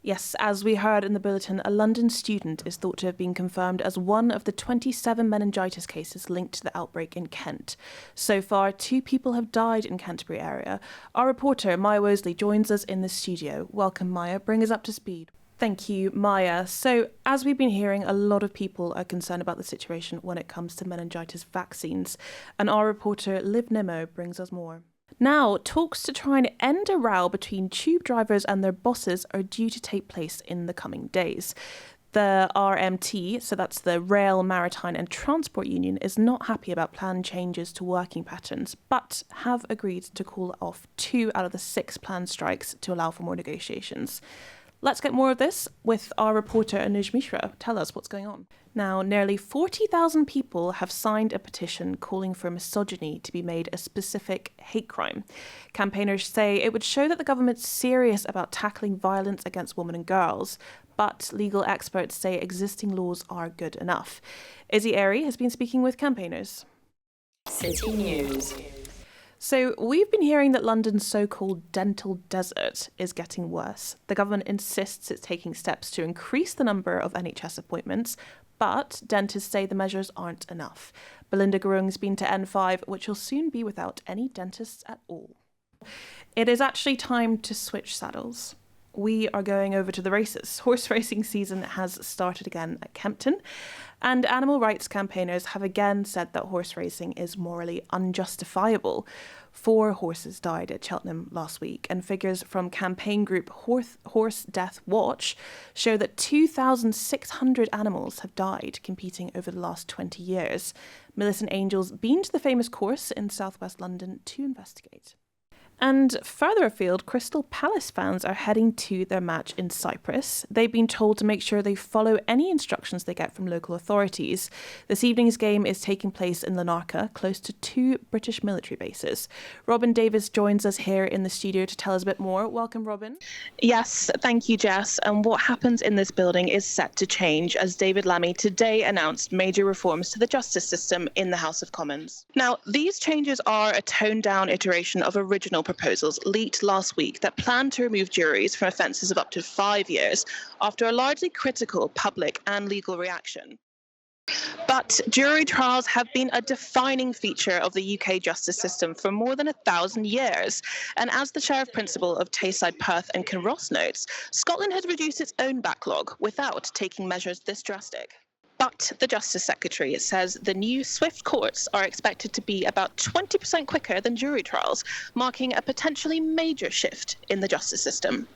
Yes, as we heard in the bulletin, a London student is thought to have been confirmed as one of the 27 meningitis cases linked to the outbreak in Kent. So far, 2 people have died in Canterbury area. Our reporter, Maya Wosley, joins us in the studio. Welcome, Maya. Bring us up to speed. Thank you, Maya. So, as we've been hearing, a lot of people are concerned about the situation when it comes to meningitis vaccines. And our reporter, Liv Nimmo, brings us more. Now, talks to try and end a row between tube drivers and their bosses are due to take place in the coming days. The RMT, so that's the Rail, Maritime and Transport Union, is not happy about planned changes to working patterns, but have agreed to call off 2 out of the 6 planned strikes to allow for more negotiations. Let's get more of this with our reporter Anuj Mishra. Tell us what's going on. Now, nearly 40,000 people have signed a petition calling for misogyny to be made a specific hate crime. Campaigners say it would show that the government's serious about tackling violence against women and girls, but legal experts say existing laws are good enough. Izzy Airy has been speaking with campaigners. City News. So we've been hearing that London's so-called dental desert is getting worse. The government insists it's taking steps to increase the number of NHS appointments, but dentists say the measures aren't enough. Belinda Gurung's been to N5, which will soon be without any dentists at all. It is actually time to switch saddles. We are going over to the races. Horse racing season has started again at Kempton, and animal rights campaigners have again said that horse racing is morally unjustifiable. 4 horses died at Cheltenham last week, and figures from campaign group Horse Death Watch show that 2,600 animals have died competing over the last 20 years. Millicent Angel's been to the famous course in southwest London to investigate. And further afield, Crystal Palace fans are heading to their match in Cyprus. They've been told to make sure they follow any instructions they get from local authorities. This evening's game is taking place in Larnaca, close to 2 British military bases. Robin Davis joins us here in the studio to tell us a bit more. Welcome, Robin. Yes, thank you, Jess. And what happens in this building is set to change, as David Lammy today announced major reforms to the justice system in the House of Commons. Now, these changes are a toned-down iteration of original proposals leaked last week that plan to remove juries from offences of up to 5 years after a largely critical public and legal reaction. But jury trials have been a defining feature of the UK justice system for more than 1,000 years. And as the Sheriff Principal of Tayside, Perth and Kinross notes, Scotland has reduced its own backlog without taking measures this drastic. But the Justice Secretary says the new swift courts are expected to be about 20% quicker than jury trials, marking a potentially major shift in the justice system.